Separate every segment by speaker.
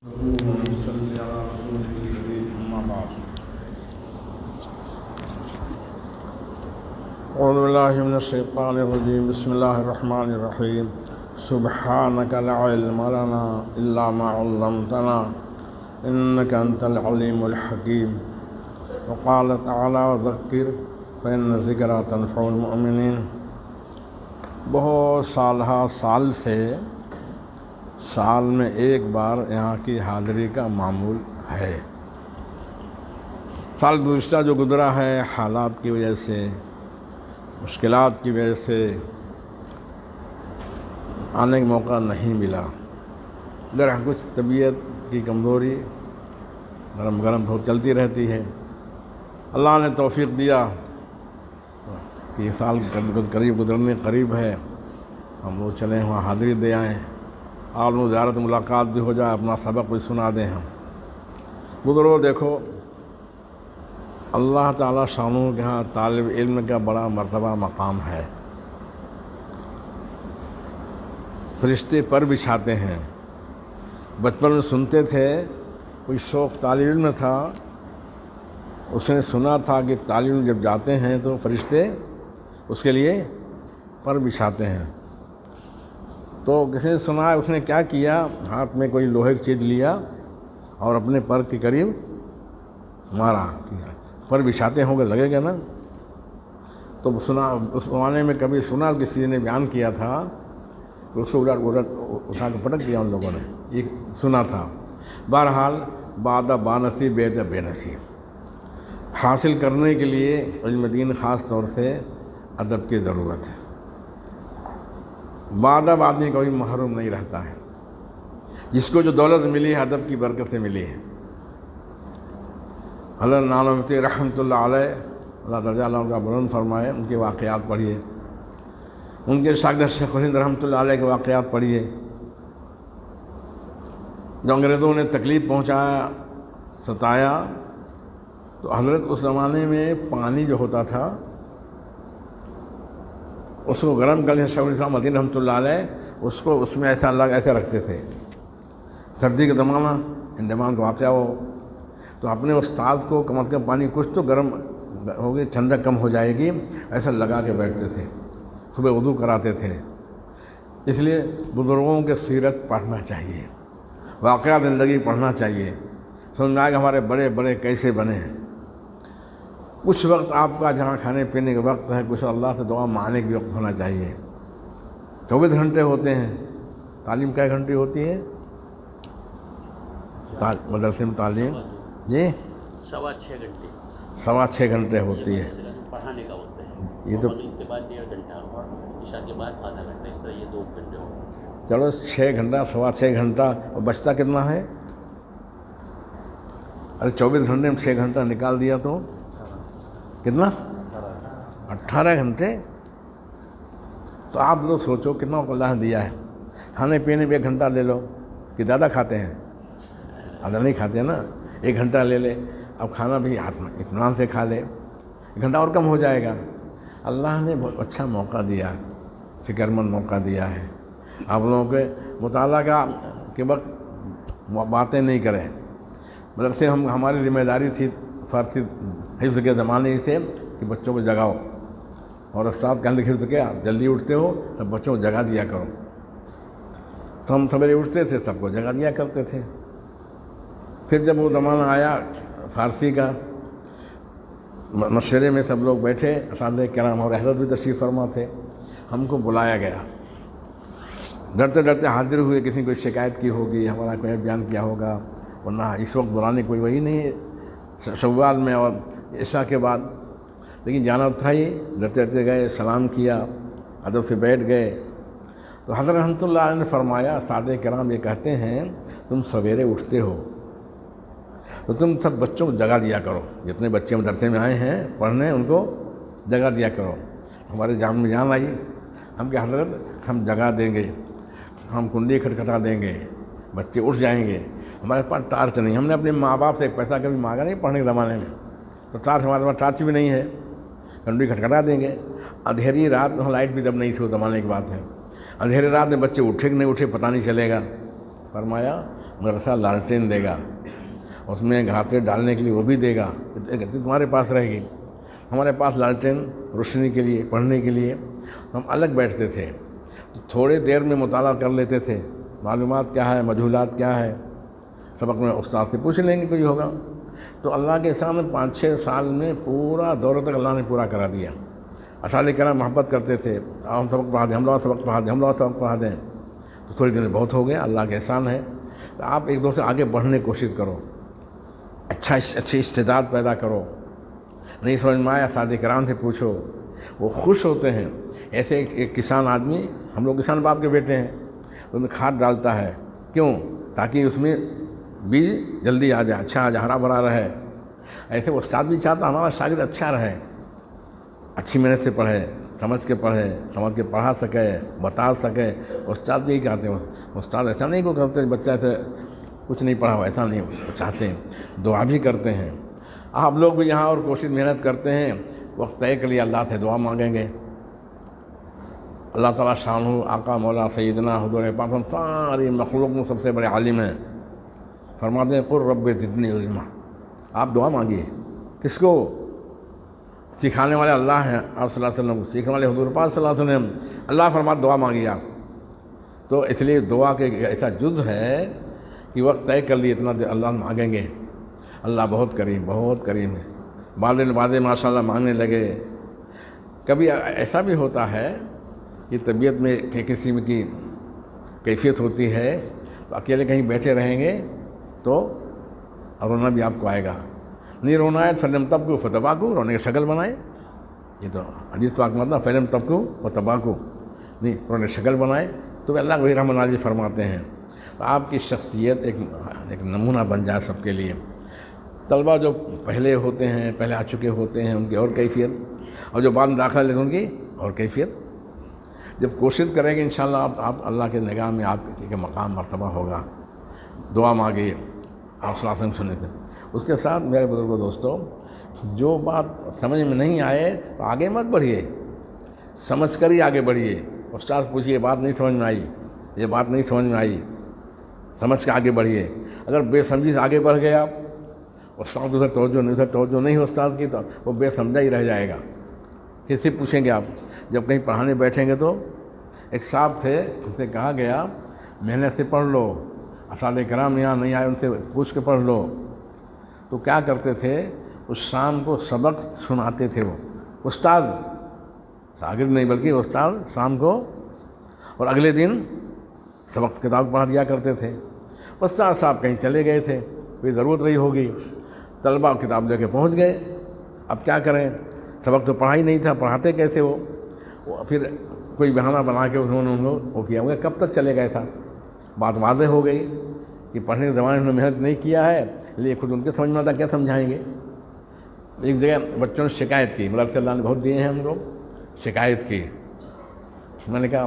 Speaker 1: صلی علی رسول الکریم اما بعد اعوذ باللہ من الشیطان الرجیم بسم اللہ الرحمن الرحیم سبحانک لا علم لنا الا ما علمتنا انک انت العلیم الحکیم وقال تعالی وذکر فإن الذکری تنفع المؤمنین۔ بہت سال سے سال میں ایک بار یہاں کی حاضری کا معمول ہے۔ سال گزشتہ جو گزرا ہے حالات کی وجہ سے، مشکلات کی وجہ سے آنے کا موقع نہیں ملا۔ ادھر کچھ طبیعت کی کمزوری، گرم گرم بہت چلتی رہتی ہے۔ اللہ نے توفیق دیا کہ یہ سال قریب گزرنے قریب ہے، ہم لوگ چلیں وہاں حاضری دے آئیں، آپ لوگ زیارت ملاقات بھی ہو جائے، اپنا سبق بھی سنا دیں۔ ہم بزرگوں دیکھو، اللہ تعالیٰ شانوں کے ہاں طالب علم کا بڑا مرتبہ مقام ہے۔ فرشتے پر بچھاتے ہیں۔ بچپن میں سنتے تھے، کوئی شوق طالب علم تھا، اس نے سنا تھا کہ طالب علم جب جاتے ہیں تو فرشتے اس کے لیے پر بچھاتے ہیں۔ تو کسی نے سنا، اس نے کیا کیا، ہاتھ میں کوئی لوہے کی چیز لیا اور اپنے پر کے قریب مارا۔ پر بچھاتے ہوں گے، لگے گا نا؟ تو سنا، اس زمانے میں کبھی سنا کسی نے بیان کیا تھا کہ اس کو اٹھا کے پٹک دیا ان لوگوں نے، یہ سنا تھا۔ بہرحال بعد بانسی بے نصیب حاصل کرنے کے لیے علم دین خاص طور سے ادب کی ضرورت ہے۔ بادب آدمی کوئی محروم نہیں رہتا ہے۔ جس کو جو دولت ملی ہے ادب کی برکت سے ملی ہے۔ حضرت نانوی مفتی رحمۃ اللہ علیہ، اللہ درجہ اللہ ان کا بلند فرمائے، ان کے واقعات پڑھیے، ان کے شاگرد شیخ الہند رحمۃ اللہ علیہ کے واقعات پڑھیے۔ جو انگریزوں نے تکلیف پہنچایا، ستایا، تو حضرت اس زمانے میں پانی جو ہوتا تھا اس کو گرم کر کے، شیخ الاسلام مدینی رحمۃ اللہ علیہ اس کو اس میں ایسا اللہ ایسے رکھتے تھے۔ سردی کا زمانہ، انڈمان کا واقعہ ہو تو اپنے استاد کو کم از کم پانی کچھ تو گرم ہوگی، ٹھنڈک کم ہو جائے گی، ایسا لگا کے بیٹھتے تھے، صبح وضو کراتے تھے۔ اس لیے بزرگوں کے سیرت پڑھنا چاہیے، واقعات زندگی پڑھنا چاہیے، سمجھ میں آئے کہ ہمارے بڑے بڑے کیسے بنے ہیں۔ کچھ وقت آپ کا جہاں کھانے پینے کا وقت ہے، کچھ اللہ سے دعا مانگنے کا وقت ہونا چاہیے۔ 24 گھنٹے ہوتے ہیں، تعلیم کئے گھنٹے ہوتی ہے مدرسے میں تعلیم؟ جی
Speaker 2: 6.25 گھنٹے،
Speaker 1: 6.25 گھنٹے ہوتی ہے۔
Speaker 2: پڑھانے کا وقت ہے،
Speaker 1: یہ تو
Speaker 2: مغرب کے بعد 1.5 گھنٹہ اور عشاء کے بعد آدھا گھنٹہ، اس طرح یہ 2 گھنٹے ہوتے ہیں۔
Speaker 1: چلو 6 گھنٹہ، 6.25 گھنٹہ، اور بچتا کتنا ہے؟ ارے 24 گھنٹے میں 6 گھنٹہ نکال دیا تو کتنا؟ 18 گھنٹے۔ تو آپ لوگ سوچو کتنا اللہ نے دیا ہے۔ کھانے پینے میں 1 گھنٹہ لے لو، کہ زیادہ کھاتے ہیں؟ زیادہ نہیں کھاتے نا، 1 گھنٹہ لے لے، اب کھانا بھی اطمینان سے کھا لے، 1 گھنٹہ اور کم ہو جائے گا۔ اللہ نے بہت اچھا موقع دیا، فکر مند موقع دیا ہے۔ آپ لوگوں کے مطالعہ کے وقت باتیں نہیں کریں، مدرسے ہماری ذمہ داری تھی، فرض تھی حفظ کے زمانے سے کہ بچوں کو جگاؤ، اور استاد کہنے لگے حفظ کیا، جلدی اٹھتے ہو سب بچوں کو جگا دیا کرو۔ تو ہم سویرے اٹھتے تھے، سب کو جگا دیا کرتے تھے۔ پھر جب وہ زمانہ آیا فارسی کا، مشورے میں سب لوگ بیٹھے، اساتذہ کرام اور حضرت بھی تشریف فرما تھے، ہم کو بلایا گیا۔ ڈرتے ڈرتے حاضر ہوئے، کسی نے کوئی شکایت کی ہوگی، ہمارا کوئی بیان کیا ہوگا، ورنہ اس وقت بلانے کوئی وہی نہیں ہے شوال میں اور عشاء کے بعد، لیکن جانا تھا ہی۔ ڈرتے ڈرتے گئے، سلام کیا، ادب سے بیٹھ گئے۔ تو حضرت رحمۃ اللہ علیہ نے فرمایا، اساتذہ کرام یہ کہتے ہیں تم سویرے اٹھتے ہو تو تم سب بچوں کو جگا دیا کرو، جتنے بچے مدرسے میں آئے ہیں پڑھنے ان کو جگا دیا کرو۔ ہمارے جان میں جان آئی، ہم کہ حضرت ہم جگا دیں گے، ہم کنڈی کھٹکھٹا دیں گے، بچے اٹھ جائیں گے۔ ہمارے پاس ٹارچ نہیں، ہم نے اپنے ماں باپ سے ایک پیسہ کبھی مانگا نہیں پڑھنے کے زمانے میں، تو ٹارچ ہمارے پاس ٹارچ بھی نہیں ہے، کنڈی کھٹکھٹا دیں گے۔ اندھیری رات میں، لائٹ بھی تب نہیں تھی، اس زمانے کی بات ہے، اندھیری رات میں بچے اٹھے کہ نہیں اٹھے پتہ نہیں چلے گا۔ فرمایا مدرسہ لالٹین دے گا، اس میں گھاتے ڈالنے کے لیے وہ بھی دے گا، تمہارے پاس رہے گی۔ ہمارے پاس لالٹین روشنی کے لیے، پڑھنے کے لیے ہم الگ بیٹھتے تھے، تھوڑے دیر میں مطالعہ کر لیتے تھے، معلومات کیا ہے، مجہولات کیا ہے، سبق میں استاد سے پوچھ لیں گے کوئی ہوگا۔ تو اللہ کے سامنے 5-6 سال میں پورا دور تک اللہ نے پورا کرا دیا۔ اساتذہ کرام محبت کرتے تھے، ہم سبق پڑھا دیں، ہم لوگ سبق پڑھا دیں، ہم لوگ سبق پڑھا دیں، تو تھوڑی دیر میں بہت ہو گیا، اللہ کا احسان ہے۔ تو آپ ایک دوسرے آگے بڑھنے کی کوشش کرو، اچھی استعداد پیدا کرو۔ نہیں سمجھ میں آیا اساتذہ کرام سے پوچھو، وہ خوش ہوتے ہیں۔ ایسے ایک کسان آدمی، ہم لوگ کسان باپ کے بیٹے ہیں، اس میں کھاد ڈالتا ہے، کیوں؟ تاکہ اس میں بیج جلدی آ جائے، اچھا آ جائے، ہرا بھرا رہے۔ ایسے وہ استاد بھی چاہتا ہمارا شاگرد اچھا رہے، اچھی محنت سے پڑھے، سمجھ کے پڑھا سکے، بتا سکے۔ استاد بھی یہی کہتے ہیں، استاد ایسا نہیں کو کرتے بچہ سے کچھ نہیں پڑھا ہوا، ایسا نہیں چاہتے ہیں، دعا بھی کرتے ہیں۔ آپ لوگ بھی یہاں اور کوشش محنت کرتے ہیں، وقت طے کے لیے اللہ سے دعا مانگیں گے۔ اللہ تعالیٰ شان ہو، آقا مولا سیدنا حضور پاک ہم ساری مخلوق میں سب سے بڑے عالم ہیں، فرماتے ہیں قل رب زدنی علما۔ آپ دعا مانگیے، کس کو؟ سکھانے والے اللہ ہیں، آپ صلی اللہ علیہ وسلم، سیکھنے والے حضور پاک صلی اللہ علیہ وسلم۔ اللہ فرماتے دعا مانگیے آپ۔ تو اس لیے دعا کے ایسا جز ہے کہ وقت طے کر لیے اتنا اللہ مانگیں گے۔ اللہ بہت کریم ہے۔ بعض ماشاء اللہ مانگنے لگے۔ کبھی ایسا بھی ہوتا ہے کہ طبیعت میں کسی کی کیفیت ہوتی ہے تو اکیلے کہیں بیٹھے رہیں گے تو رونا بھی آپ کو آئے گا۔ نہیں رونا ہے فلم تب کو فتبا کو، رونے کی شکل بنائے، یہ تو حدیث پاک مطلب فلم تب کو فتبا کو، نہیں رونے کی شکل بنائے، تو اللہ وہی رحمۃ اللہ فرماتے ہیں۔ تو آپ کی شخصیت ایک نمونہ بن جائے سب کے لیے۔ طلبہ جو پہلے ہوتے ہیں، پہلے آ چکے ہوتے ہیں، ان کی اور کیفیت، اور جو بعد میں داخلہ لیتے ہیں ان کی اور کیفیت۔ جب کوشش کریں گے انشاءاللہ آپ اللہ کے نگاہ میں آپ کے مقام مرتبہ ہوگا۔ دعا مانگیے، آپ صلی اللہ علیہ وسلم سننے تھے۔ اس کے ساتھ میرے بزرگوں دوستوں، جو بات سمجھ میں نہیں آئے تو آگے مت بڑھیے، سمجھ کر ہی آگے بڑھیے۔ استاد پوچھیے، بات نہیں سمجھ میں آئی، یہ بات نہیں سمجھ میں آئی، سمجھ کے آگے بڑھیے۔ اگر بے سمجھی سے آگے بڑھ گئے آپ، استاد ادھر توجہ نہیں ہو استاد کی، تو وہ بے سمجھا ہی رہ جائے گا۔ کس سے پوچھیں گے آپ؟ جب کہیں پڑھانے بیٹھیں گے تو ایک صاحب تھے، ان سے کہا گیا محنت سے پڑھ لو، اساتذہ کرام یہاں نہیں آئے، ان سے پوچھ کے پڑھ لو۔ تو کیا کرتے تھے؟ اس شام کو سبق سناتے تھے، وہ استاد، شاگرد نہیں بلکہ استاد شام کو، اور اگلے دن سبق کتاب پڑھا دیا کرتے تھے۔ استاد صاحب کہیں چلے گئے تھے، کوئی ضرورت رہی ہوگی، طلبہ کتاب لے کے پہنچ گئے۔ اب کیا کریں؟ سبق تو پڑھا ہی نہیں تھا، پڑھاتے کیسے وہ پھر کوئی بہانہ بنا کے انہوں نے وہ کیا ہوگا، کب تک چلے گئے تھا؟ بات واضح ہو گئی کہ پڑھنے کے زمانے میں محنت نہیں کیا ہے، لیکن خود ان کے سمجھ میں آتا کیا سمجھائیں گے۔ ایک جگہ بچوں نے شکایت کی، مدرسے اللہ نے بہت دیے ہیں ہم لوگ، شکایت کی۔ میں نے کہا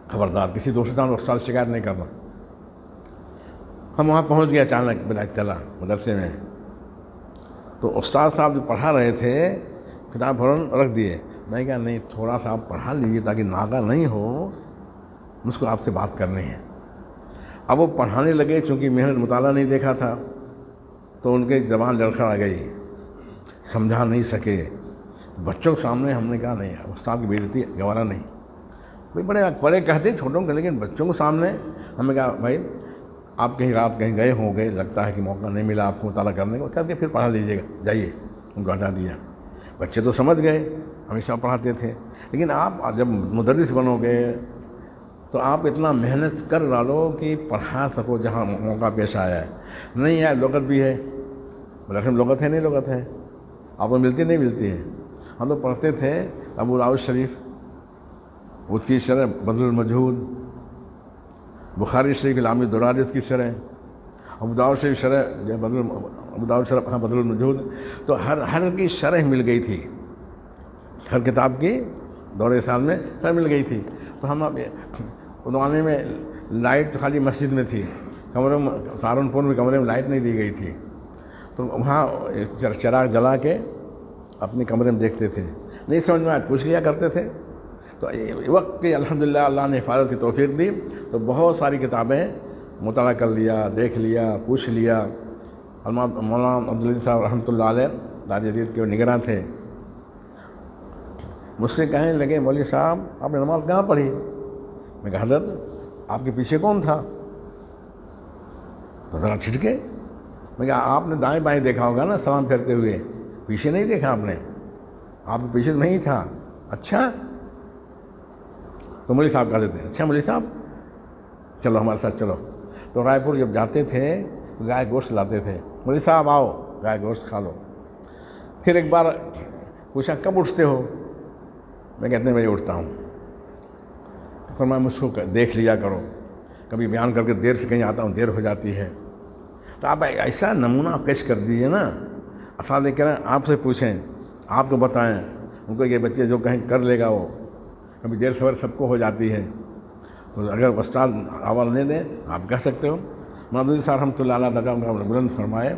Speaker 1: خبردار کسی دوسرے طرح استاد شکایت نہیں کرنا۔ ہم وہاں پہنچ گئے اچانک بلا اطلاع مدرسے میں، تو استاد صاحب جو پڑھا رہے تھے کتاب فوراً رکھ دیے۔ میں نے کہا نہیں، تھوڑا سا آپ پڑھا لیجیے تاکہ ناغہ نہیں ہو، مجھ کو آپ سے بات کرنی ہے۔ اب وہ پڑھانے لگے، چونکہ محنت مطالعہ نہیں دیکھا تھا تو ان کے زبان لڑکھڑا گئی، سمجھا نہیں سکے۔ بچوں کے سامنے ہم نے کہا نہیں، استاد کی بے عزتی گوارا نہیں۔ بھائی بڑے کہتے چھوٹوں کے، لیکن بچوں کے سامنے ہم نے کہا بھائی آپ کہیں رات کہیں گئے ہوں گے، لگتا ہے کہ موقع نہیں ملا آپ کو مطالعہ کرنے کو، کہتے پھر پڑھا لیجیے گا، جائیے۔ ان کو ہٹا دیا۔ بچے تو سمجھ گئے، ہمیشہ پڑھاتے تھے، لیکن آپ جب مدرس بنو گے تو آپ اتنا محنت کر ڈالو کہ پڑھا سکو جہاں موقع پیش آیا ہے۔ نہیں ہے لغت بھی ہے، مدرسے میں لغت ہے، نہیں لغت ہے، آپ کو ملتی نہیں ملتی ہے۔ ہم لوگ پڑھتے تھے ابو داؤد شریف، اس کی شرح بدل المجہود، بخاری شریف علام الدرار اس کی شرح، ابو داؤد شریف شرح ابو داؤد شرح بدل المجہود، تو ہر کی شرح مل گئی تھی، ہر کتاب کی دور سال میں شرح مل گئی تھی۔ تو ہم زمانے میں لائٹ خالی مسجد میں تھی، کمرے میں سہارنپور میں کمرے میں لائٹ نہیں دی گئی تھی، تو وہاں چراغ جلا کے اپنے کمرے میں دیکھتے تھے، نہیں سمجھ میں آیا پوچھ لیا کرتے تھے۔ تو وقت کی الحمدللہ اللہ نے حفاظت کی توفیق دی، تو بہت ساری کتابیں مطالعہ کر لیا، دیکھ لیا، پوچھ لیا۔ مولانا عبدالعزیز صاحب رحمۃ اللہ علیہ دار جدید کے نگراں تھے، مجھ سے کہنے لگے مولوی صاحب آپ نے نماز کہاں پڑھی؟ میں کہا حضرت آپ کے پیچھے کون تھا؟ تو ذرا چھٹکے۔ میں کہا آپ نے دائیں بائیں دیکھا ہوگا نا سلام پھیرتے ہوئے، پیچھے نہیں دیکھا آپ نے؟ آپ کے پیچھے نہیں تھا۔ اچھا، تو مولوی صاحب کہتے تھے اچھا مولوی صاحب چلو ہمارے ساتھ چلو۔ تو رائے پور جب جاتے تھے تو گائے گوشت لاتے تھے، مولوی صاحب آؤ گائے گوشت کھا لو۔ پھر ایک بار پوچھا کب اٹھتے ہو؟ میں کتنے بجے اٹھتا ہوں؟ فرمایا مجھ کو دیکھ لیا کرو، کبھی بیان کر کے دیر سے کہیں آتا ہوں، دیر ہو جاتی ہے، تو آپ ایسا نمونہ پیش کر دیجیے نا، اساتذہ کہہ رہے ہیں آپ سے پوچھیں، آپ کو بتائیں، ان کو یہ بچے جو کہیں کر لے گا وہ کبھی دیر سویر سب کو ہو جاتی ہے، تو اگر استاد حوالہ نہیں دیں آپ کہہ سکتے ہو۔ محمد صاحب رحمۃ اللہ علیہ تعالیٰ کا بلند فرمائے،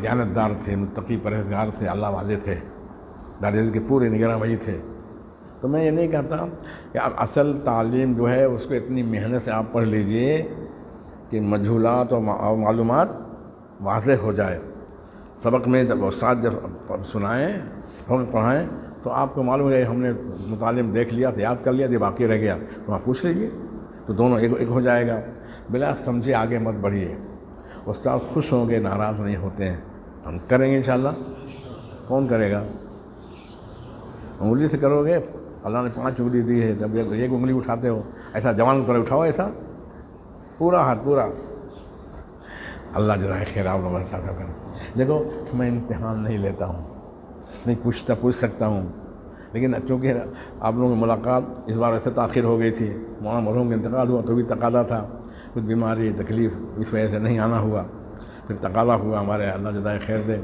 Speaker 1: دیانتدار تھے، متقی پرہیزگار تھے، اللہ والے تھے، دارجد کے پورے نگراں وہی تھے۔ تو میں یہ نہیں کہتا کہ آپ اصل تعلیم جو ہے اس کو اتنی محنت سے آپ پڑھ لیجئے کہ مجہولات اور معلومات واضح ہو جائے۔ سبق میں جب استاد جب سنائیں، سبق پڑھائیں تو آپ کو معلوم ہے ہم نے متعلم دیکھ لیا تو یاد کر لیا، یہ باقی رہ گیا تو آپ پوچھ لیجئے، تو دونوں ایک ہو جائے گا۔ بلا سمجھے آگے مت بڑھیے، استاد خوش ہوں گے، ناراض نہیں ہوتے ہیں۔ ہم کریں گے انشاءاللہ۔ کون کرے گا؟ انگلی سے کرو گے؟ اللہ نے 5 انگلی دی ہے، جب ایک انگلی اٹھاتے ہو ایسا جوان پر اٹھاؤ، ایسا پورا ہاتھ پورا۔ اللہ جزائے خیر آپ لوگوں کا ساتھ کریں۔ دیکھو میں امتحان نہیں لیتا ہوں، نہیں پوچھ سکتا ہوں، لیکن چونکہ آپ لوگوں کی ملاقات اس بار ایسے تاخیر ہو گئی تھی، مولانا مرحوم کا انتقال ہوا تو بھی تقاضا تھا، کچھ بیماری تکلیف اس وجہ سے نہیں آنا ہوا، پھر تقاضا ہوا ہمارے، اللہ جزائے خیر دے،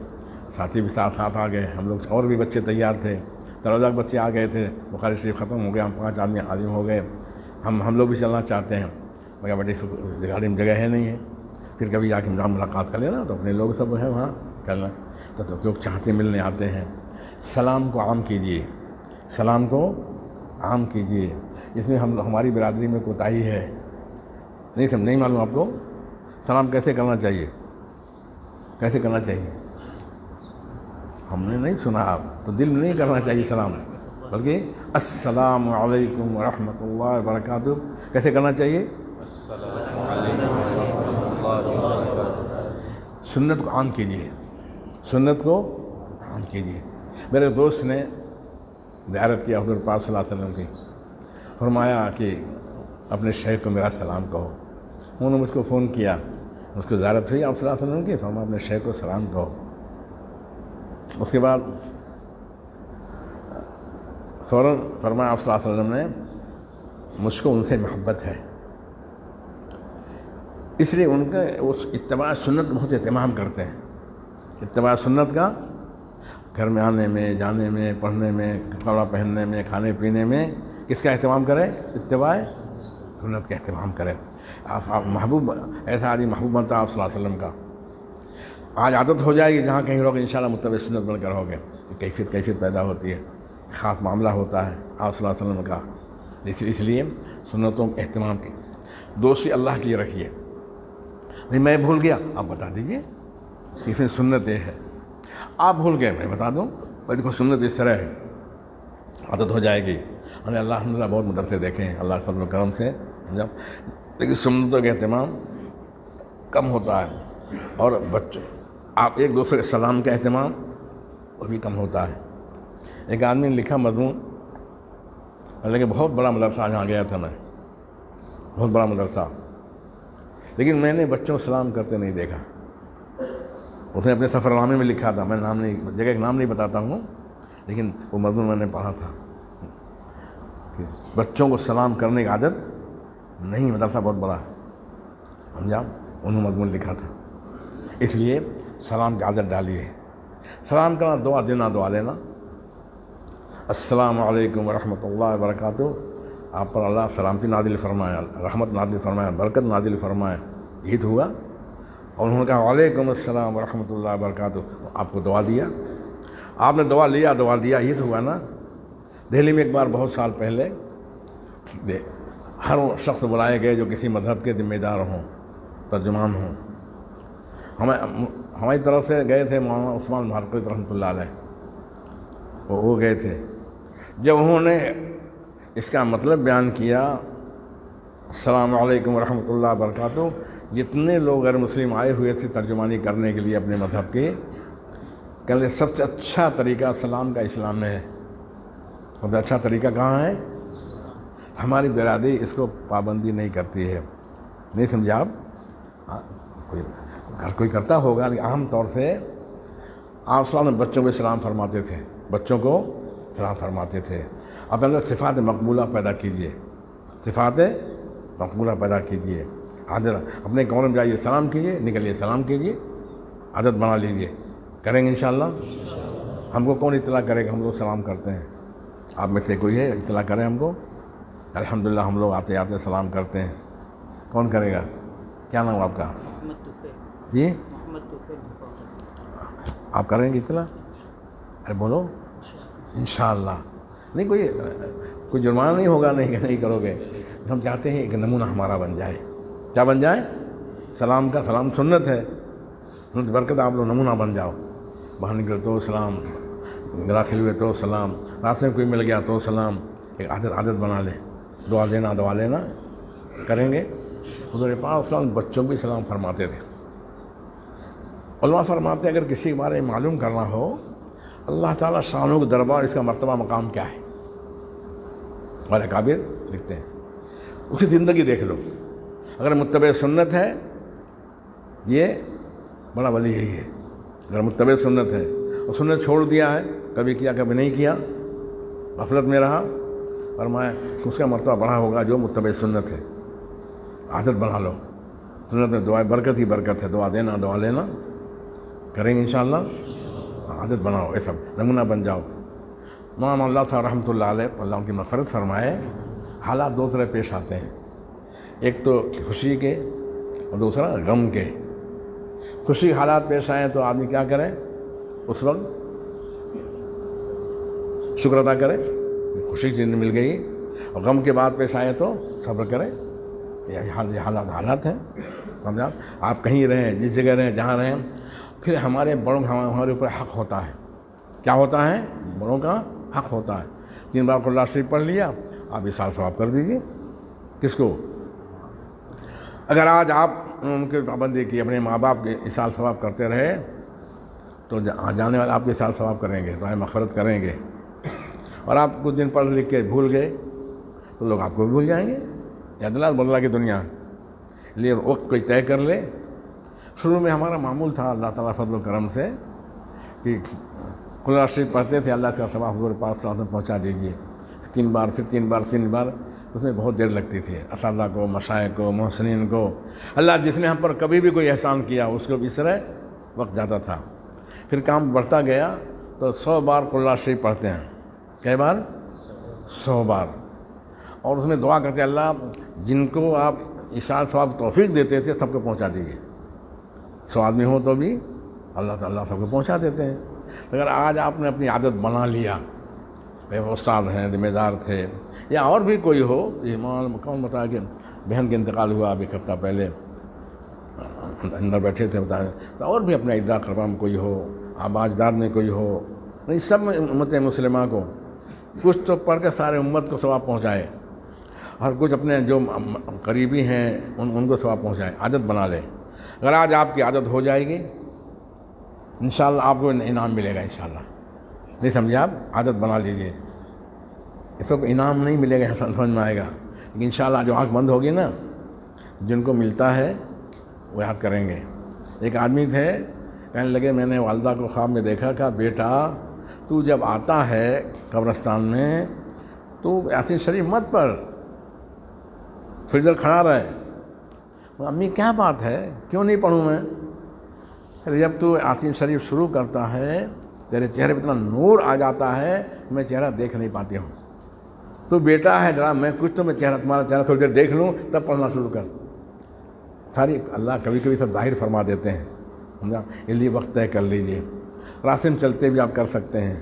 Speaker 1: ساتھی بھی ساتھ آ گئے، ہم لوگ اور بھی بچے تیار تھے، دروازہ کے بچے آ گئے تھے، بخاری شریف ختم ہو گیا، ہم 5 آدمی عالم ہو گئے، ہم لوگ بھی چلنا چاہتے ہیں، مگر بڑی گاڑی میں جگہ ہے نہیں ہے، پھر کبھی جا کے ملاقات کر لینا، تو اپنے لوگ سب ہیں وہاں کرنا، تو لوگ چاہتے ملنے آتے ہیں۔ سلام کو عام کیجیے، سلام کو عام کیجیے، اس میں ہماری برادری میں کوتاہی ہے، نہیں معلوم آپ کو سلام کیسے کرنا چاہیے، کیسے کرنا چاہیے؟ ہم نے نہیں سنا، آپ تو دل میں نہیں کرنا چاہیے سلام، بلکہ السلام علیکم ورحمۃ اللہ وبرکاتہ کیسے کرنا چاہیے؟ سنت کو عام کیجیے، سنت کو عام کیجیے۔ میرے دوست نے زیارت کیا حضور پاک صلی اللہ علیہ وسلم کی، فرمایا کہ اپنے شیخ کو میرا سلام کہو۔ انہوں نے مجھ کو فون کیا، اس کو زیارت ہوئی آپ صلی اللہ علیہ وسلم کی، فرمایا اپنے شیخ کو سلام کہو۔ اس کے بعد فوراً فرمایا آپ صلی اللہ علیہ وسلم نے مجھ کو ان سے محبت ہے، اس لیے ان کا اس اتباع سنت بہت اہتمام کرتے ہیں، اتباع سنت کا گھر میں آنے میں، جانے میں، پڑھنے میں، کپڑا پہننے میں، کھانے پینے میں کس کا اہتمام کرے؟ اتباع سنت کا اہتمام کرے۔ آپ محبوب ایسا آدمی محبوب بنتا ہے آپ صلی اللہ علیہ وسلم کا، آج عادت ہو جائے گی، جہاں کہیں رہو گے انشاءاللہ متبع سنت بن کر رہو گے، کیفیت پیدا ہوتی ہے، خاص معاملہ ہوتا ہے آپ صلی اللہ علیہ وسلم کا۔ اس لیے سنتوں کا اہتمام کی دوستی اللہ کے لیے رکھیے۔ نہیں میں بھول گیا، آپ بتا دیجئے اس میں سنت یہ ہے، آپ بھول گئے میں بتا دوں، بھائی دیکھو سنت اس طرح ہے، عادت ہو جائے گی۔ ہمیں اللہ الحمدللہ بہت مدرسے دیکھیں اللہ کے فضل و کرم سے، لیکن سنتوں کا اہتمام کم ہوتا ہے، اور بچوں آپ ایک دوسرے کے سلام کا اہتمام وہ بھی کم ہوتا ہے۔ ایک آدمی نے لکھا مضمون، لیکن بہت بڑا مدرسہ جہاں گیا تھا میں، بہت بڑا مدرسہ، لیکن میں نے بچوں کو سلام کرتے نہیں دیکھا۔ اس نے اپنے سفر نامے میں لکھا تھا، میں جگہ کا نام نہیں بتاتا ہوں، لیکن وہ مضمون میں نے پڑھا تھا کہ بچوں کو سلام کرنے کی عادت نہیں، مدرسہ بہت بڑا ہے، سمجھا، انہوں نے مضمون لکھا تھا۔ اس لیے سلام کی عادت ڈالیے، سلام کرنا، دعا دینا، دعا لینا، السلام علیکم ورحمۃ اللہ وبرکاتہ، آپ پر اللہ سلامتی نازل فرمائے، رحمت نازل فرمائے، برکت نازل فرمائے، یہ تو ہوا۔ اور انہوں نے کہا وعلیکم السلام ورحمۃ اللہ وبرکاتہ، آپ کو دعا دیا، آپ نے دعا لیا، دعا دیا، یہ تو ہوا نا۔ دہلی میں ایک بار بہت سال پہلے ہر شخص بلائے گئے جو کسی مذہب کے ذمہ دار ہوں، ترجمان ہوں. ہماری طرف سے گئے تھے مولانا عثمان بھارکوی رحمۃ اللہ علیہ، وہ گئے تھے. جب انہوں نے اس کا مطلب بیان کیا السلام علیکم ورحمۃ اللہ وبرکاتہ، جتنے لوگ غیر مسلم آئے ہوئے تھے ترجمانی کرنے کے لیے اپنے مذہب کی، کہ سب سے اچھا طریقہ سلام کا اسلام میں ہے. سب سے اچھا طریقہ کہاں ہے؟ ہماری برادری اس کو پابندی نہیں کرتی ہے. نہیں سمجھا آپ؟ کوئی کرتا ہوگا، لیکن عام طور سے آپ صلی اللہ علیہ وسلم بچوں کو سلام فرماتے تھے، بچوں کو سلام فرماتے تھے. اپنے اندر صفات مقبولہ پیدا کیجیے، صفات مقبولہ پیدا کیجیے. عادت اپنے کمرے میں جائیے، سلام کیجیے، نکلیے سلام کیجیے، عادت بنا لیجیے. کریں گے انشاءاللہ. ہم کو کون اطلاع کرے گا؟ ہم لوگ سلام کرتے ہیں. آپ میں سے کوئی ہے اطلاع کریں ہم کو؟ الحمدللہ ہم لوگ آتے آتے سلام کرتے ہیں. کون کرے گا؟ کیا نام آپ کا؟ جی آپ کریں گے اطلاع؟ ارے بولو انشاءاللہ. نہیں کوئی جرمانہ نہیں ہوگا نہیں کرو گے. ہم چاہتے ہیں ایک نمونہ ہمارا بن جائے. کیا بن جائے؟ سلام کا. سلام سنت ہے، سنت برکت. آپ لوگ نمونہ بن جاؤ. باہر نکل تو سلام، داخل ہوئے تو سلام، راستے میں کوئی مل گیا تو سلام. ایک عادت بنا لیں. دعا لینا کریں گے. حضور پاک صلی اللہ علیہ وسلم بچوں بھی سلام فرماتے تھے. علماء فرماتے ہیں اگر کسی کے بارے میں معلوم کرنا ہو اللہ تعالیٰ شانوں کے دربار اس کا مرتبہ مقام کیا ہے، اور اکابر لکھتے ہیں اس کی زندگی دیکھ لو. اگر متبع سنت ہے یہ بڑا ولی یہی ہے. اگر متبع سنت ہے اور سنت چھوڑ دیا ہے، کبھی کیا کبھی نہیں کیا، غفلت میں رہا، فرمایا اس کا مرتبہ بڑا ہوگا جو متبع سنت ہے. عادت بنا لو. سنت میں دعائیں برکت ہی برکت ہے. دعا دینا دعا لینا کریں گے انشاءاللہ. عادت بناؤ، ایسا نمونہ بن جاؤ. مولانا اللہ صاحب رحمۃ اللہ علیہ، اللہ ان کی مغفرت فرمائے، حالات دو طرح پیش آتے ہیں. ایک تو خوشی کے اور دوسرا غم کے. خوشی حالات پیش آئیں تو آدمی کیا کرے؟ اس وقت شکر ادا کرے، خوشی چیز مل گئی. اور غم کے بعد پیش آئے تو صبر کرے. یہ حالات ہیں. سمجھا؟ آپ کہیں رہیں، جس جگہ رہیں، جہاں رہیں، پھر ہمارے بڑوں کا ہمارے اوپر حق ہوتا ہے. کیا ہوتا ہے؟ بڑوں کا حق ہوتا ہے. 3 بار قرآن شریف پڑھ لیا، آپ اِصال ثواب کر دیجیے. کس کو؟ اگر آج آپ ان کے پابندی کی، اپنے ماں باپ کے اِصال ثواب کرتے رہے تو جانے والے آپ کے اِصال ثواب کریں گے، دعائیں مغفرت کریں گے. اور آپ کچھ دن پڑھ لکھ کے بھول گئے تو لوگ آپ کو بھی بھول جائیں گے. یہ عدالت بدلا کی دنیا ہے. لیے وقت کوئی طے کر لے. شروع میں ہمارا معمول تھا اللہ تعالیٰ فضل و کرم سے کہ قرآن شریف پڑھتے تھے، اللہ کا ثواب حضور پاک صلی اللہ علیہ وسلم پہنچا دیجیے. 3 بار، پھر 3 بار، 3 بار. اس میں بہت دیر لگتی تھی. اساتذہ کو، مشائخ کو، محسنین کو. اللہ جس نے ہم پر کبھی بھی کوئی احسان کیا اس کو اس طرح وقت جاتا تھا. پھر کام بڑھتا گیا تو 100 بار قرآن شریف پڑھتے ہیں. کئی بار؟ 100 بار. اور اس میں دعا کرتے اللہ جن کو آپ اِصال ثواب توفیق دیتے تھے سب کو پہنچا دیجیے. 100 آدمی ہوں تو بھی اللہ تعالیٰ سب کو پہنچا دیتے ہیں. اگر آج آپ نے اپنی عادت بنا لیا، استاد ہیں، ذمہ دار تھے، یا اور بھی کوئی ہو، کون بتایا کہ بہن کا انتقال ہوا ابھی 1 ہفتہ پہلے، اندر بیٹھے تھے بتائیں، تو اور بھی اپنے اجزاء اقربا میں کوئی ہو، آباجدار میں کوئی ہو، نہیں سب امت مسلمہ کو کچھ تو پڑھ کے سارے امت کو ثواب پہنچائے، اور کچھ اپنے جو قریبی ہیں ان کو ثواب پہنچائے. عادت بنا لے. اگر آج آپ کی عادت ہو جائے گی انشاءاللہ آپ کو انعام ملے گا انشاءاللہ. نہیں سمجھے آپ؟ عادت بنا لیجیے. اس کو انعام نہیں ملے گا، سمجھ میں آئے گا، لیکن انشاءاللہ جو آنکھ بند ہوگی نا، جن کو ملتا ہے وہ یاد کریں گے. ایک آدمی تھے، کہنے لگے میں نے والدہ کو خواب میں دیکھا کہ بیٹا تو جب آتا ہے قبرستان میں تو یاسین شریف مت پڑھ، پھر ادھر کھڑا رہے. امی کیا بات ہے، کیوں نہیں پڑھوں میں؟ جب تو یاسین شریف شروع کرتا ہے تیرے چہرے پہ اتنا نور آ جاتا ہے میں چہرہ دیکھ نہیں پاتی ہوں. تو بیٹا ہے ذرا میں کچھ تو میں تمہارا چہرہ تھوڑی دیر دیکھ لوں تب پڑھنا شروع کر. ساری اللہ کبھی کبھی سب ظاہر فرما دیتے ہیں. سمجھا؟ اس لیے وقت طے کر لیجیے. راستے میں چلتے بھی آپ کر سکتے ہیں،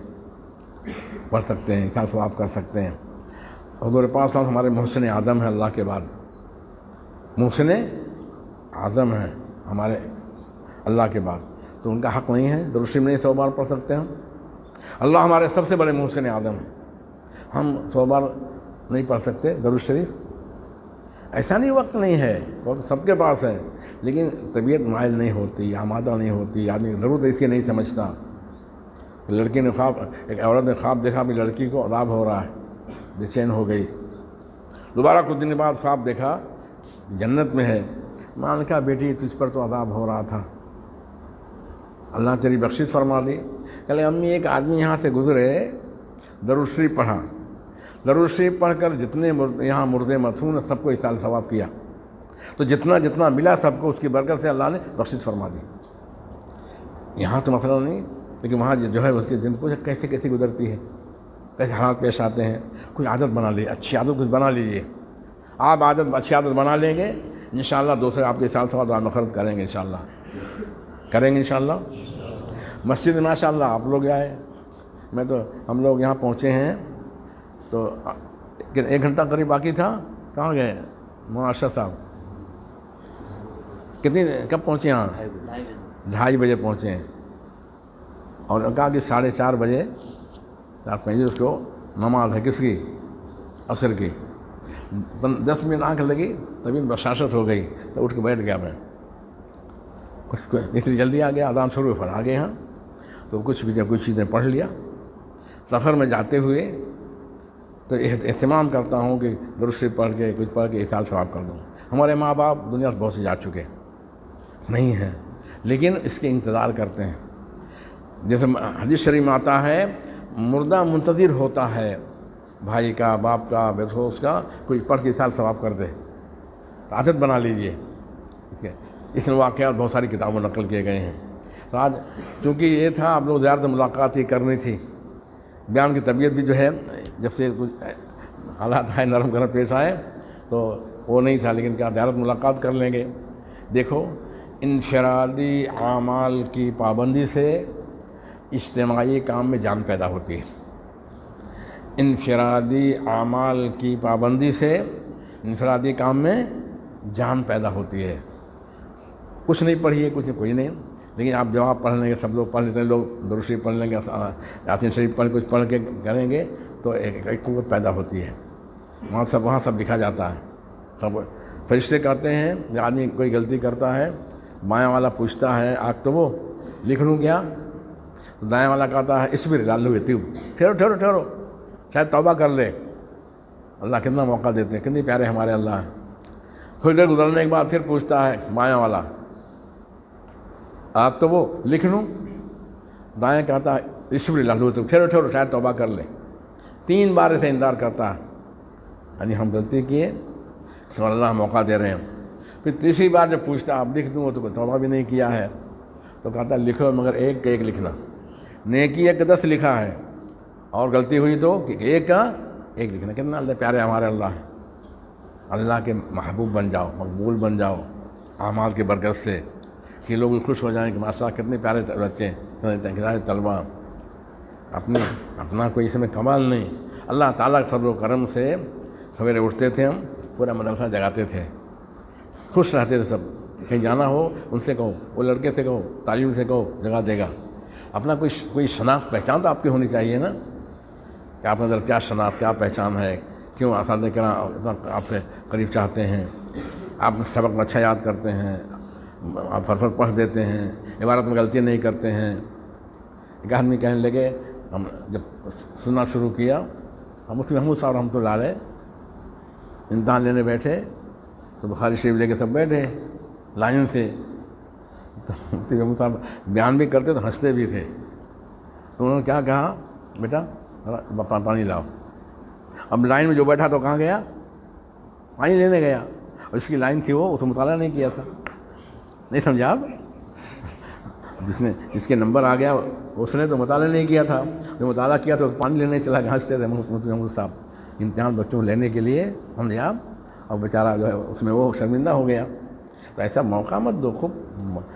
Speaker 1: پڑھ سکتے ہیں، اِصال ثواب کر سکتے ہیں. حضور پاک صلی اللہ علیہ وسلم ہمارے محسن اعظم ہیں اللہ کے بعد. محسن اعظم ہیں ہمارے اللہ کے بعد، تو ان کا حق نہیں ہے درود شریف نہیں 100 بار پڑھ سکتے ہم؟ اللہ ہمارے سب سے بڑے محسن اعظم ہیں، ہم 100 بار نہیں پڑھ سکتے درود شریف؟ ایسا نہیں وقت نہیں ہے، وقت سب کے پاس ہے، لیکن طبیعت مائل نہیں ہوتی، آمادہ نہیں ہوتی، آدمی ضرورت اس کی نہیں سمجھتا۔ لڑکی نے ایک عورت نے خواب دیکھا بھی لڑکی کو عذاب ہو رہا ہے، بے چین ہو گئی، دوبارہ کچھ دن بعد خواب دیکھا جنت میں ہے، ماں نے کہا بیٹی تجھ پر تو عذاب ہو رہا تھا، اللہ تیری بخشش فرما دی۔ کہ امی ایک آدمی یہاں سے گزرے، درود شریف پڑھا، درود شریف پڑھ کر جتنے یہاں مردے مدفون سب کو اصال ثواب کیا، تو جتنا جتنا ملا سب کو اس کی برکت سے اللہ نے بخشش فرما دی۔ یہاں تو مسئلہ نہیں، لیکن وہاں جو ہے اس کے دن کو کیسے کیسے گزرتی ہے، کیسے حالات پیش آتے ہیں۔ کوئی عادت بنا لیجیے، اچھی عادت کچھ بنا لیجیے، آپ اچھی عادت بنا لیں گے انشاءاللہ دوسرے آپ کے سال ثواب مخرج کریں گے، انشاءاللہ کریں گے انشاءاللہ۔ مسجد میں ماشاءاللہ آپ لوگ آئے، ہم لوگ یہاں پہنچے ہیں تو 1 گھنٹہ قریب باقی تھا، کہاں گئے اشرف صاحب؟ کب پہنچے یہاں؟ 2:30 بجے پہنچے ہیں، اور کہا کہ 4:30 بجے 4:35 اس کو نماز ہے، کس کی؟ عصر کی۔ 10 منٹ آنکھ لگی تبھی بشاشت ہو گئی تو اٹھ کے بیٹھ گیا میں، کچھ اتنی جلدی آ گیا، اذان شروع پر آ گئے یہاں، تو کچھ چیزیں پڑھ لیا۔ سفر میں جاتے ہوئے تو اہتمام کرتا ہوں کہ درود شریف پڑھ کے کچھ پڑھ کے اصال ثواب کر دوں۔ ہمارے ماں باپ دنیا سے بہت سے جا چکے نہیں ہیں، لیکن اس کے انتظار کرتے ہیں۔ جیسے حدیث شریف میں آتا ہے مردہ منتظر ہوتا ہے بھائی کا، باپ کا، دوست کا، کچھ پڑھ کے اصال ثواب کر دے، عادت بنا لیجئے۔ اس میں واقعات بہت ساری کتابوں نقل کیے گئے ہیں۔ تو آج چونکہ یہ تھا آپ لوگ زیارت ملاقات ہی کرنی تھی، بیان کی طبیعت بھی جو ہے جب سے کچھ حالات آئے نرم گرم پیش آئے تو وہ نہیں تھا، لیکن کیا زیارت ملاقات کر لیں گے۔ دیکھو انفرادی اعمال کی پابندی سے اجتماعی کام میں جان پیدا ہوتی ہے، انفرادی اعمال کی پابندی سے انفرادی کام میں جان پیدا ہوتی ہے۔ کچھ نہیں پڑھیے، کچھ نہیں، کوئی نہیں، لیکن آپ جواب پڑھ لیں گے، سب لوگ پڑھ لیتے ہیں، لوگ درود شریف پڑھ لیں گے، یاسین شریف کچھ پڑھ کے کریں گے تو ایک قوت پیدا ہوتی ہے، وہاں سب لکھا جاتا ہے۔ سب فرشتے کہتے ہیں کہ آدمی کوئی غلطی کرتا ہے، بائیں والا پوچھتا ہے آگ تو وہ لکھ لوں کیا؟ تو دائیں والا کہتا ہے اصبر لعلہ یتوب، ٹھہرو شاید توبہ کر لے۔ اللہ کتنا موقع دیتے ہیں، کتنے پیارے ہمارے اللہ ہیں۔ تھوڑی دیر گزرنے کے بعد پھر پوچھتا ہے بائیں والا آگ تو وہ لکھ لوں، دائیں کہتا ہے اصبر لعلہ یتوب، ٹھہرو شاید توبہ کر لے۔ 3 بار اسے انذار کرتا ہے، یعنی ہم غلطی کیے تو اللہ موقع دے رہے ہیں۔ پھر تیسری بار جب پوچھتا آپ لکھ دوں تو توبہ بھی نہیں کیا ہے، تو کہتا لکھو مگر ایک لکھنا، نیکی 10 لکھا ہے اور غلطی ہوئی تو ایک لکھنا۔ کتنا اللہ پیارے ہمارے اللہ ہیں، اللہ کے محبوب بن جاؤ، مقبول بن جاؤ اعمال کی برکت سے، کہ لوگ خوش ہو جائیں کہ ماشاء اللہ کتنے پیارے بچے، کتنے طلبہ، اپنا کوئی اس میں کمال نہیں، اللہ تعالیٰ کے فضل و کرم سے سویرے اٹھتے تھے، ہم پورا مدرسہ جگاتے تھے، خوش رہتے تھے سب۔ کہیں جانا ہو ان سے کہو، وہ لڑکے سے کہو، تعلیم سے کہو، جگہ دے گا۔ اپنا کوئی شناخت پہچان تو آپ کی ہونی چاہیے نا، کہ آپ کے اندر کیا شناخت، کیا پہچان ہے، کیوں اساتذہ کرام اتنا آپ سے قریب چاہتے ہیں، آپ سبق اچھا یاد کرتے ہیں، آپ فٹ پڑھ دیتے ہیں، عبارت میں غلطی نہیں کرتے ہیں۔ ایک آدمی کہنے لگے، ہم جب سننا شروع کیا، ہم مفتی محمود صاحب رحمۃ اللہ علیہ امتحان لینے بیٹھے تو بخاری شریف لے کے سب بیٹھے لائن سے، تو مفتی محمود صاحب بیان بھی کرتے تو ہنستے بھی تھے۔ تو انہوں نے کیا کہا، بیٹا پانی لاؤ۔ اب لائن میں جو بیٹھا تو کہاں گیا، پانی لینے گیا، اور اس کی لائن تھی وہ تو مطالعہ نہیں کیا تھا، نہیں سمجھا آپ؟ جس کے نمبر آ گیا اس نے تو مطالعہ نہیں کیا تھا، جو مطالعہ کیا تو پانی لینے چلا گیا، ہنستے تھے مفتی محمود صاحب امتحان بچوں کو لینے کے لیے، سمجھے آپ؟ اور بیچارہ جو ہے اس میں وہ شرمندہ ہو گیا۔ تو ایسا موقع مت دو، خوب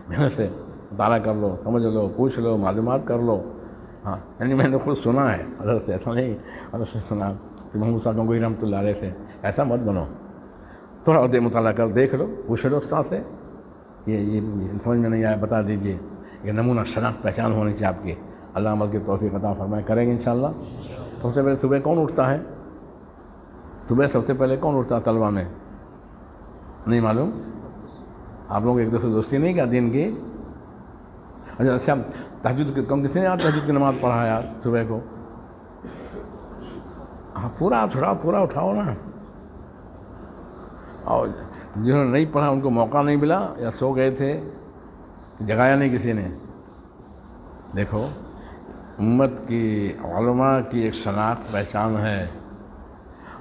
Speaker 1: محنت سے مطالعہ کر لو، سمجھ لو، پوچھ لو، معلومات کر لو۔ ہاں یعنی میں نے خود سنا ہے حضرت سے، ایسا نہیں حضرت سے سنا کہ محمود صاحب گنگوئی رحمۃ اللہ علیہ سے، ایسا مت بنو، تھوڑا اور مطالعہ کر دیکھ لو، پوچھ لو استاد سے، یہ سمجھ میں نہیں آیا بتا دیجیے. یہ نمونہ شناخت پہچان ہونی چاہیے آپ کی. اللہ عمل کی توفیق عطا فرمائے. کریں گے انشاءاللہ. سب سے پہلے صبح کون اٹھتا ہے؟ صبح سب سے پہلے کون اٹھتا ہے طلبہ میں؟ نہیں معلوم؟ آپ لوگ ایک دوسرے دوستی نہیں کیا دین کی؟ اچھا تہجد کس نے یار تہجد کی نماز پڑھا یار صبح کو؟ ہاں پورا اٹھاؤ نا. اور جنہوں نے نہیں پڑھا ان کو موقع نہیں ملا یا سو گئے تھے، جگایا نہیں کسی نے. دیکھو امت کی علماء کی ایک شناخت پہچان ہے.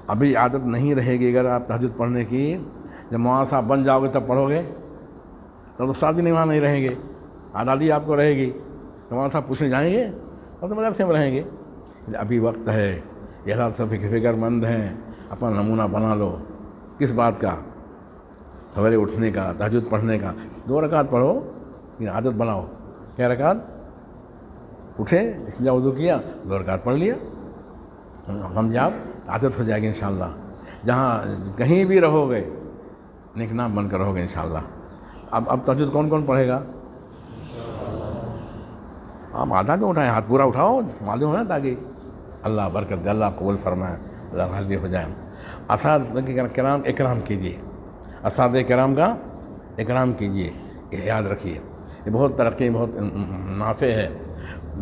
Speaker 1: ابھی عادت نہیں رہے گی اگر آپ تہجد پڑھنے کی. جب مولانا صاحب بن جاؤ گے تب پڑھو گے، تب استاد بھی وہاں نہیں رہیں گے. آزادی آپ کو رہے گی. مولانا صاحب پوچھنے جائیں گے اور تو مدرسے میں رہیں گے. ابھی وقت ہے. یہ سب فکر مند ہیں. اپنا نمونہ بنا لو. کس بات کا؟ سویرے اٹھنے کا، تہجد پڑھنے کا. 2 رکعت پڑھو، یہ عادت بناؤ. کیا رکعت؟ اٹھے اس لیے وضو کیا، 2 رکعت پڑھ لیا. ہم عادت ہو جائے گی انشاءاللہ. جہاں کہیں بھی رہو گے نیک نام بن کر رہو گے انشاءاللہ. اب تہجد کون کون پڑھے گا؟ آپ آدھا کیوں اٹھائیں؟ ہاتھ پورا اٹھاؤ، معلوم ہے تاکہ اللہ برکت دے، اللہ قبول فرمائے، اللہ راضی ہو جائیں. اساتذہ کرام اکرام کیجیے. اساتذہ کرام کا اکرام کیجیے. یہ یاد رکھیے، یہ بہت ترقی، بہت نافع ہے.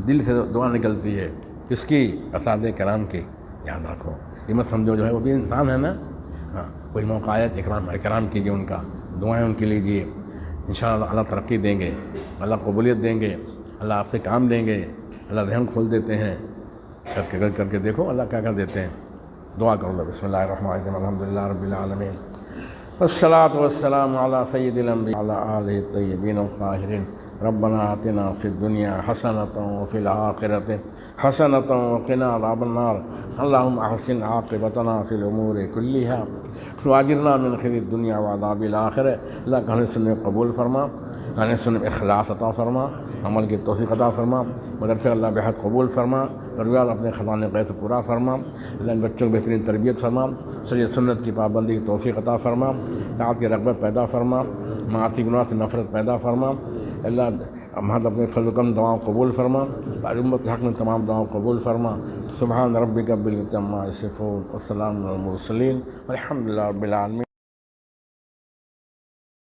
Speaker 1: دل سے دعا نکلتی ہے. کس کی؟ اساتذہ کرام کی. یاد رکھو. یہ مت سمجھو جو ہے وہ بھی انسان ہے نا. ہاں کوئی موقع آیا تو اکرام کیجیے ان کا. دعائیں ان کے لیجیے. انشاءاللہ اللہ ترقی دیں گے، اللہ قبولیت دیں گے، اللہ آپ سے کام لیں گے. اللہ ذہن کھول دیتے ہیں. کر کے دیکھو اللہ کیا کر دیتے ہیں. دعا کرو. بسم اللہ الرحمن الرحیم. الحمدللہ رب العالمین، والصلاة والسلام علی سید الانبیاء وعلی آلہ الطیبین الطاہرین. ربنا آتنا فی الدنیا حسنۃ وفی الآخرۃ حسنۃ وقنا عذاب النار. اللہم احسن عاقبتنا فی الامور کلھا واجرنا من خزی الدنیا وعذاب الآخرہ. اللہ کہنے سننے قبول فرما، کہنے سننے اخلاص عطا فرما، عمل کی توفیق عطا فرما. مدرسہ اللہ بہت قبول فرما. ضروریات اپنے خزانے غیث پورا فرما. اللہ ان بچوں کی بہترین تربیت فرما. شریعت سنت کی پابندی کی توفیق عطا فرما. طاعت کی رغبت پیدا فرما. معاصی گناہ سے نفرت پیدا فرما. اللہ ہم اپنے فضل کم دعاؤں قبول فرما. امت کے حق میں تمام دعاؤں قبول فرما. سبحان ربک رب العزۃ عما یصفون والسلام علی المرسلین والحمد للہ رب العالمین.